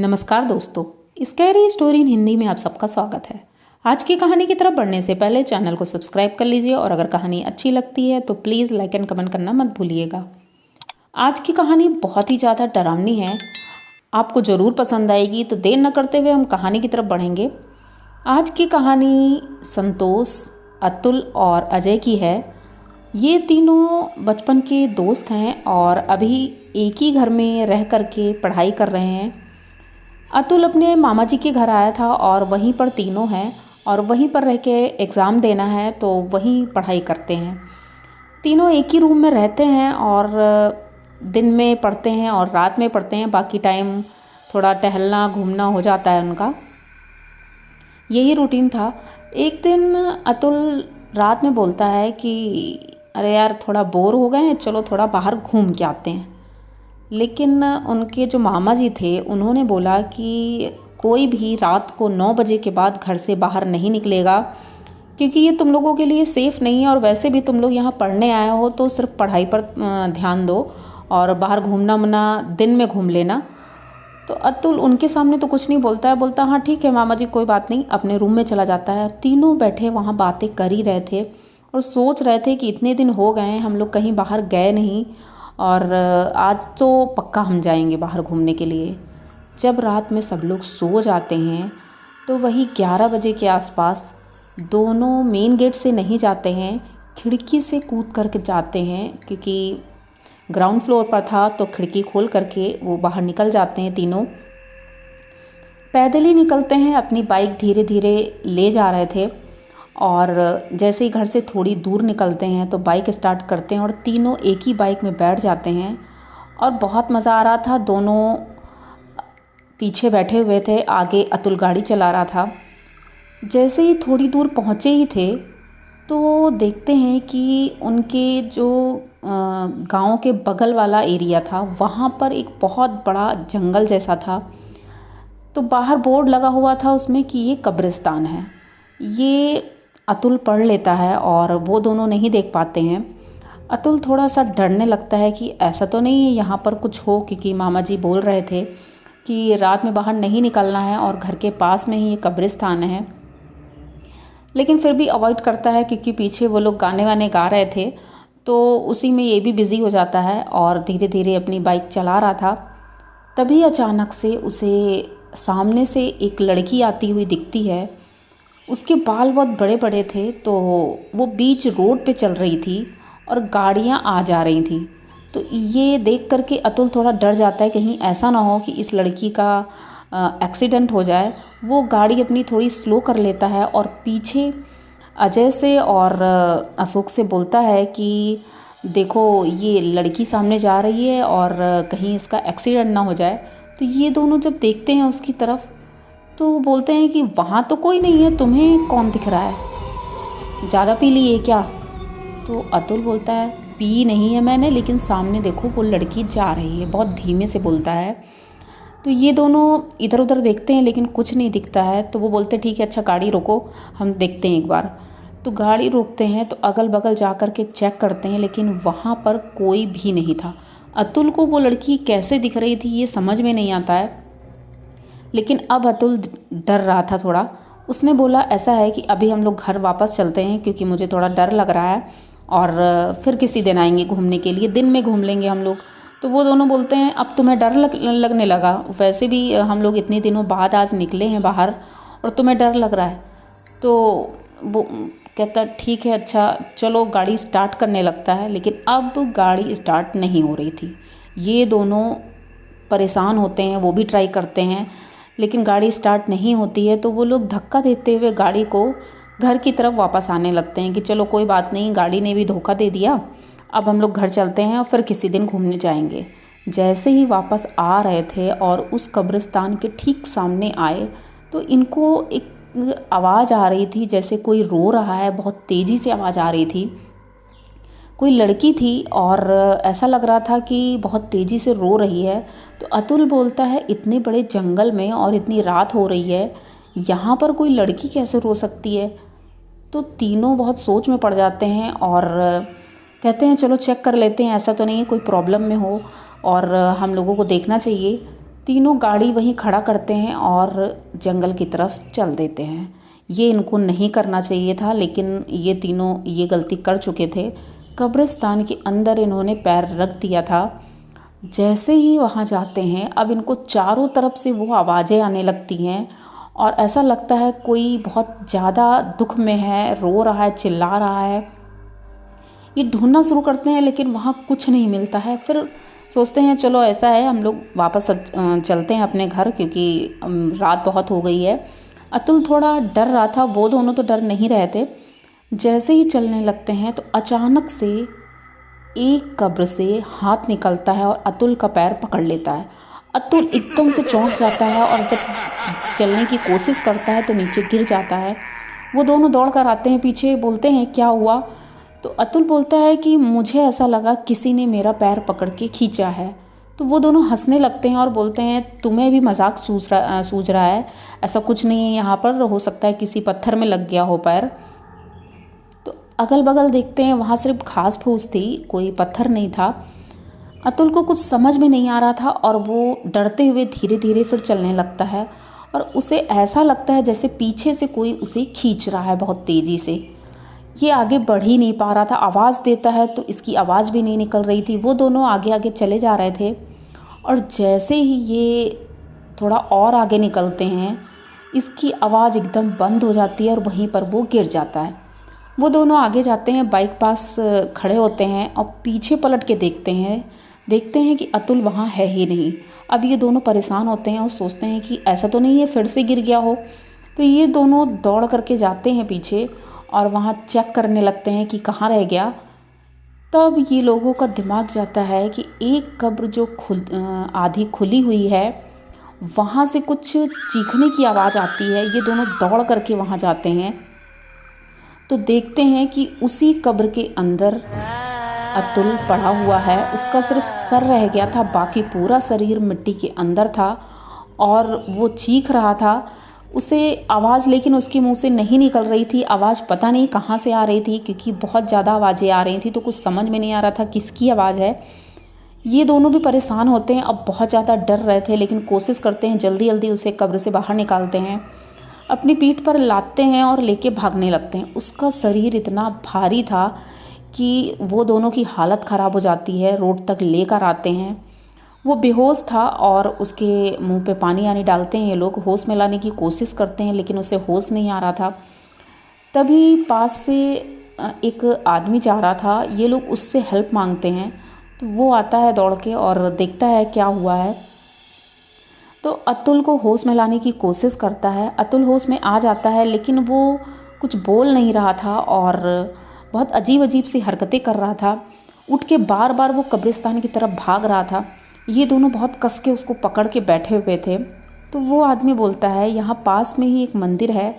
नमस्कार दोस्तों, scary story in Hindi में आप सबका स्वागत है। आज की कहानी की तरफ बढ़ने से पहले चैनल को सब्सक्राइब कर लीजिए और अगर कहानी अच्छी लगती है तो प्लीज़ लाइक एंड कमेंट करना मत भूलिएगा। आज की कहानी बहुत ही ज़्यादा डरावनी है, आपको ज़रूर पसंद आएगी। तो देर न करते हुए हम कहानी की तरफ बढ़ेंगे। आज की कहानी संतोष, अतुल और अजय की है। ये तीनों बचपन के दोस्त हैं और अभी एक ही घर में रह कर के पढ़ाई कर रहे हैं। अतुल अपने मामा जी के घर आया था और वहीं पर तीनों हैं और वहीं पर रह के एग्ज़ाम देना है, तो वहीं पढ़ाई करते हैं। तीनों एक ही रूम में रहते हैं और दिन में पढ़ते हैं और रात में पढ़ते हैं। बाकी टाइम थोड़ा टहलना घूमना हो जाता है उनका, यही रूटीन था। एक दिन अतुल रात में बोलता है कि अरे यार, थोड़ा बोर हो गए हैं, चलो थोड़ा बाहर घूम के आते हैं। लेकिन उनके जो मामा जी थे उन्होंने बोला कि कोई भी रात को 9 बजे के बाद घर से बाहर नहीं निकलेगा, क्योंकि ये तुम लोगों के लिए सेफ़ नहीं है और वैसे भी तुम लोग यहाँ पढ़ने आए हो तो सिर्फ पढ़ाई पर ध्यान दो और बाहर घूमना मना दिन में घूम लेना। तो अतुल उनके सामने तो कुछ नहीं बोलता है, बोलता हाँ ठीक है मामा जी, कोई बात नहीं, अपने रूम में चला जाता है। तीनों बैठे वहाँ बातें कर ही रहे थे और सोच रहे थे कि इतने दिन हो गए हैं हम लोग कहीं बाहर गए नहीं और आज तो पक्का हम जाएंगे बाहर घूमने के लिए। जब रात में सब लोग सो जाते हैं तो वही 11 बजे के आसपास दोनों मेन गेट से नहीं जाते हैं, खिड़की से कूद करके जाते हैं, क्योंकि ग्राउंड फ्लोर पर था तो खिड़की खोल करके वो बाहर निकल जाते हैं। तीनों पैदल ही निकलते हैं, अपनी बाइक धीरे धीरे ले जा रहे थे और जैसे ही घर से थोड़ी दूर निकलते हैं तो बाइक स्टार्ट करते हैं और तीनों एक ही बाइक में बैठ जाते हैं और बहुत मज़ा आ रहा था। दोनों पीछे बैठे हुए थे, आगे अतुल गाड़ी चला रहा था। जैसे ही थोड़ी दूर पहुँचे ही थे तो देखते हैं कि उनके जो गांव के बगल वाला एरिया था वहाँ पर एक बहुत बड़ा जंगल जैसा था। तो बाहर बोर्ड लगा हुआ था उसमें कि ये कब्रिस्तान है। ये अतुल पढ़ लेता है और वो दोनों नहीं देख पाते हैं। अतुल थोड़ा सा डरने लगता है कि ऐसा तो नहीं है यहाँ पर कुछ हो, क्योंकि मामा जी बोल रहे थे कि रात में बाहर नहीं निकलना है और घर के पास में ही ये कब्रिस्तान है। लेकिन फिर भी अवॉइड करता है क्योंकि पीछे वो लोग गाने वाने गा रहे थे, तो उसी में ये भी बिज़ी हो जाता है और धीरे धीरे अपनी बाइक चला रहा था। तभी अचानक से उसे सामने से एक लड़की आती हुई दिखती है। उसके बाल बहुत बड़े बड़े थे, तो वो बीच रोड पे चल रही थी और गाड़ियाँ आ जा रही थी। तो ये देख करके अतुल थोड़ा डर जाता है, कहीं ऐसा ना हो कि इस लड़की का एक्सीडेंट हो जाए। वो गाड़ी अपनी थोड़ी स्लो कर लेता है और पीछे अजय से और अशोक से बोलता है कि देखो ये लड़की सामने जा रही है और कहीं इसका एक्सीडेंट ना हो जाए। तो ये दोनों जब देखते हैं उसकी तरफ तो वो बोलते हैं कि वहाँ तो कोई नहीं है, तुम्हें कौन दिख रहा है, ज़्यादा पी ली है क्या? तो अतुल बोलता है पी नहीं है मैंने, लेकिन सामने देखो वो लड़की जा रही है, बहुत धीमे से बोलता है। तो ये दोनों इधर उधर देखते हैं लेकिन कुछ नहीं दिखता है। तो वो बोलते हैं ठीक है, अच्छा गाड़ी रोको, हम देखते हैं एक बार। तो गाड़ी रोकते हैं तो अगल बगल जा कर के चेक करते हैं, लेकिन वहाँ पर कोई भी नहीं था। अतुल को वो लड़की कैसे दिख रही थी ये समझ में नहीं आता है, लेकिन अब अतुल डर रहा था थोड़ा। उसने बोला ऐसा है कि अभी हम लोग घर वापस चलते हैं क्योंकि मुझे थोड़ा डर लग रहा है और फिर किसी दिन आएंगे घूमने के लिए, दिन में घूम लेंगे हम लोग। तो वो दोनों बोलते हैं अब तुम्हें डर लगने लगा, वैसे भी हम लोग इतने दिनों बाद आज निकले हैं बाहर और तुम्हें डर लग रहा है। तो वो कहता ठीक है, अच्छा चलो, गाड़ी स्टार्ट करने लगता है। लेकिन अब गाड़ी स्टार्ट नहीं हो रही थी। ये दोनों परेशान होते हैं, वो भी ट्राई करते हैं लेकिन गाड़ी स्टार्ट नहीं होती है। तो वो लोग धक्का देते हुए गाड़ी को घर की तरफ वापस आने लगते हैं कि चलो कोई बात नहीं, गाड़ी ने भी धोखा दे दिया, अब हम लोग घर चलते हैं और फिर किसी दिन घूमने जाएंगे। जैसे ही वापस आ रहे थे और उस कब्रिस्तान के ठीक सामने आए तो इनको एक आवाज़ आ रही थी, जैसे कोई रो रहा है, बहुत तेज़ी से आवाज़ आ रही थी। कोई लड़की थी और ऐसा लग रहा था कि बहुत तेज़ी से रो रही है। तो अतुल बोलता है इतने बड़े जंगल में और इतनी रात हो रही है, यहाँ पर कोई लड़की कैसे रो सकती है? तो तीनों बहुत सोच में पड़ जाते हैं और कहते हैं चलो चेक कर लेते हैं, ऐसा तो नहीं है कोई प्रॉब्लम में हो और हम लोगों को देखना चाहिए। तीनों गाड़ी वहीं खड़ा करते हैं और जंगल की तरफ चल देते हैं। ये इनको नहीं करना चाहिए था, लेकिन ये तीनों ये गलती कर चुके थे। कब्रिस्तान के अंदर इन्होंने पैर रख दिया था। जैसे ही वहाँ जाते हैं, अब इनको चारों तरफ से वो आवाज़ें आने लगती हैं और ऐसा लगता है कोई बहुत ज़्यादा दुख में है, रो रहा है, चिल्ला रहा है। ये ढूंढना शुरू करते हैं लेकिन वहाँ कुछ नहीं मिलता है। फिर सोचते हैं चलो ऐसा है, हम लोग वापस चलते हैं अपने घर, क्योंकि रात बहुत हो गई है। अतुल थोड़ा डर रहा था, वो दोनों तो डर नहीं रहे थे। जैसे ही चलने लगते हैं तो अचानक से एक कब्र से हाथ निकलता है और अतुल का पैर पकड़ लेता है। अतुल एकदम से चौंक जाता है और जब चलने की कोशिश करता है तो नीचे गिर जाता है। वो दोनों दौड़ कर आते हैं पीछे, बोलते हैं क्या हुआ। तो अतुल बोलता है कि मुझे ऐसा लगा किसी ने मेरा पैर पकड़ के खींचा है। तो वो दोनों हंसने लगते हैं और बोलते हैं तुम्हें भी मजाक सूझ रहा है, ऐसा कुछ नहीं है यहाँ पर, हो सकता है किसी पत्थर में लग गया हो पैर। तो अगल बगल देखते हैं, वहाँ सिर्फ घास फूस थी, कोई पत्थर नहीं था। अतुल को कुछ समझ में नहीं आ रहा था और वो डरते हुए धीरे धीरे फिर चलने लगता है और उसे ऐसा लगता है जैसे पीछे से कोई उसे खींच रहा है बहुत तेज़ी से। ये आगे बढ़ ही नहीं पा रहा था, आवाज़ देता है तो इसकी आवाज़ भी नहीं निकल रही थी। वो दोनों आगे आगे चले जा रहे थे और जैसे ही ये थोड़ा और आगे निकलते हैं, इसकी आवाज़ एकदम बंद हो जाती है और वहीं पर वो गिर जाता है। वो दोनों आगे जाते हैं, बाइक पास खड़े होते हैं और पीछे पलट के देखते हैं कि अतुल वहाँ है ही नहीं। अब ये दोनों परेशान होते हैं और सोचते हैं कि ऐसा तो नहीं है फिर से गिर गया हो। तो ये दोनों दौड़ करके जाते हैं पीछे और वहाँ चेक करने लगते हैं कि कहाँ रह गया। तब ये लोगों का दिमाग जाता है कि एक कब्र जो आधी खुली हुई है, वहाँ से कुछ चीखने की आवाज़ आती है। ये दोनों दौड़ करके वहाँ जाते हैं तो देखते हैं कि उसी कब्र के अंदर अतुल पड़ा हुआ है। उसका सिर्फ सर रह गया था, बाकी पूरा शरीर मिट्टी के अंदर था और वो चीख रहा था। उसे आवाज़ लेकिन उसके मुंह से नहीं निकल रही थी। आवाज़ पता नहीं कहाँ से आ रही थी, क्योंकि बहुत ज़्यादा आवाज़ें आ रही थी तो कुछ समझ में नहीं आ रहा था किसकी आवाज़ है। ये दोनों भी परेशान होते हैं, अब बहुत ज़्यादा डर रहे थे लेकिन कोशिश करते हैं जल्दी जल्दी उसे कब्र से बाहर निकालते हैं। अपनी पीठ पर लादते हैं और लेके भागने लगते हैं। उसका शरीर इतना भारी था कि वो दोनों की हालत ख़राब हो जाती है। रोड तक लेकर आते हैं, वो बेहोश था और उसके मुंह पे पानी आनी डालते हैं। ये लोग होश में लाने की कोशिश करते हैं लेकिन उसे होश नहीं आ रहा था। तभी पास से एक आदमी जा रहा था, ये लोग उससे हेल्प मांगते हैं तो वो आता है दौड़ के और देखता है क्या हुआ है। तो अतुल को होश में लाने की कोशिश करता है। अतुल होश में आ जाता है लेकिन वो कुछ बोल नहीं रहा था और बहुत अजीब अजीब सी हरकतें कर रहा था। उठ के बार बार वो कब्रिस्तान की तरफ भाग रहा था। ये दोनों बहुत कस के उसको पकड़ के बैठे हुए थे। तो वो आदमी बोलता है यहाँ पास में ही एक मंदिर है,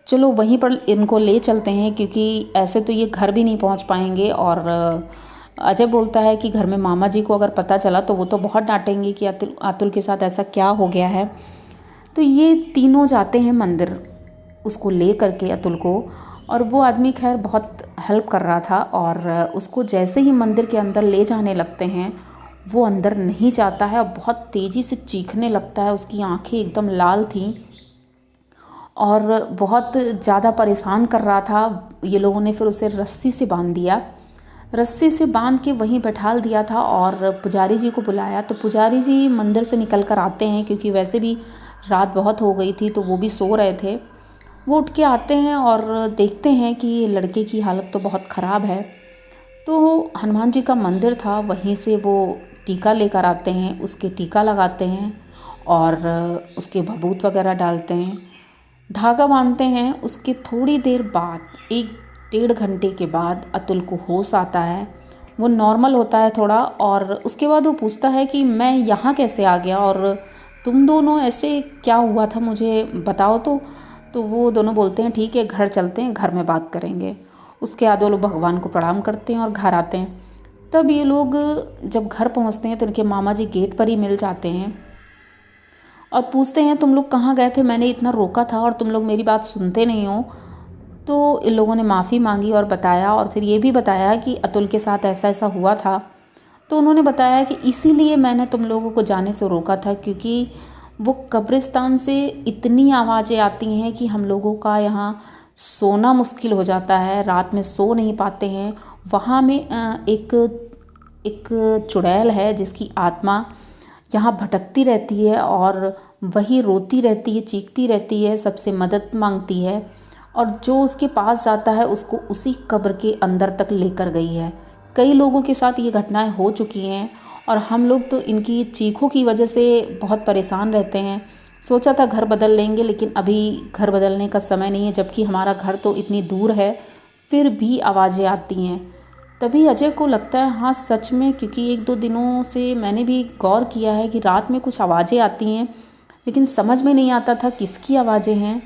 चलो वहीं पर इनको ले चलते हैं, क्योंकि ऐसे तो ये घर भी नहीं पहुँच पाएंगे। और अजय बोलता है कि घर में मामा जी को अगर पता चला तो वो तो बहुत डांटेंगे कि अतुल के साथ ऐसा क्या हो गया है। तो ये तीनों जाते हैं मंदिर उसको ले करके अतुल को। और वो आदमी खैर बहुत हेल्प कर रहा था और उसको जैसे ही मंदिर के अंदर ले जाने लगते हैं, वो अंदर नहीं जाता है और बहुत तेज़ी से चीखने लगता है। उसकी आंखें एकदम लाल थीं और बहुत ज़्यादा परेशान कर रहा था। ये लोगों ने फिर उसे रस्सी से बांध दिया, रस्सी से बांध के वहीं बैठाल दिया था और पुजारी जी को बुलाया। तो पुजारी जी मंदिर से निकल कर आते हैं, क्योंकि वैसे भी रात बहुत हो गई थी तो वो भी सो रहे थे। वो उठ के आते हैं और देखते हैं कि लड़के की हालत तो बहुत ख़राब है। तो हनुमान जी का मंदिर था, वहीं से वो टीका लेकर आते हैं, उसके टीका लगाते हैं और उसके भभूत वगैरह डालते हैं, धागा बांधते हैं। उसके थोड़ी देर बाद, 1-1.5 घंटे के बाद अतुल को होश आता है। वो नॉर्मल होता है थोड़ा और उसके बाद वो पूछता है कि मैं यहाँ कैसे आ गया और तुम दोनों ऐसे क्या हुआ था, मुझे बताओ। तो वो दोनों बोलते हैं ठीक है घर चलते हैं, घर में बात करेंगे। उसके बाद वो लोग भगवान को प्रणाम करते हैं और घर आते हैं। तब ये लोग जब घर पहुंचते हैं तो उनके मामा जी गेट पर ही मिल जाते हैं और पूछते हैं तुम लोग कहाँ गए थे, मैंने इतना रोका था और तुम लोग मेरी बात सुनते नहीं हो। तो इन लोगों ने माफ़ी मांगी और बताया, और फिर ये भी बताया कि अतुल के साथ ऐसा ऐसा हुआ था। तो उन्होंने बताया कि इसीलिए मैंने तुम लोगों को जाने से रोका था, क्योंकि वो कब्रिस्तान से इतनी आवाज़ें आती हैं कि हम लोगों का यहाँ सोना मुश्किल हो जाता है, रात में सो नहीं पाते हैं। वहाँ में एक चुड़ैल है जिसकी आत्मा यहाँ भटकती रहती है और वही रोती रहती है, चीखती रहती है, सबसे मदद मांगती है, और जो उसके पास जाता है उसको उसी कब्र के अंदर तक लेकर गई है। कई लोगों के साथ ये घटनाएं हो चुकी हैं और हम लोग तो इनकी चीखों की वजह से बहुत परेशान रहते हैं। सोचा था घर बदल लेंगे, लेकिन अभी घर बदलने का समय नहीं है, जबकि हमारा घर तो इतनी दूर है, फिर भी आवाज़ें आती हैं। तभी अजय को लगता है हाँ सच में, क्योंकि 1-2 दिनों से मैंने भी गौर किया है कि रात में कुछ आवाज़ें आती हैं, लेकिन समझ में नहीं आता था किसकी आवाज़ें हैं।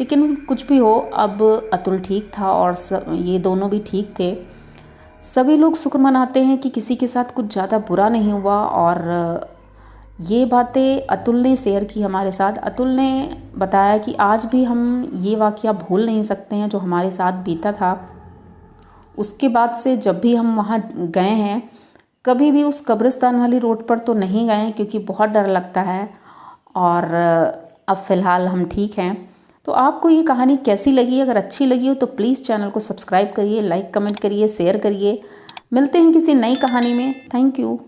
लेकिन कुछ भी हो, अब अतुल ठीक था और ये दोनों भी ठीक थे। सभी लोग शुक्र मनाते हैं कि किसी के साथ कुछ ज़्यादा बुरा नहीं हुआ। और ये बातें अतुल ने शेयर की हमारे साथ। अतुल ने बताया कि आज भी हम ये वाक़या भूल नहीं सकते हैं जो हमारे साथ बीता था। उसके बाद से जब भी हम वहाँ गए हैं, कभी भी उस कब्रिस्तान वाली रोड पर तो नहीं गए, क्योंकि बहुत डर लगता है। और अब फ़िलहाल हम ठीक हैं। तो आपको ये कहानी कैसी लगी? अगर अच्छी लगी हो तो प्लीज़ चैनल को सब्सक्राइब करिए, लाइक कमेंट करिए, शेयर करिए। मिलते हैं किसी नई कहानी में। Thank you.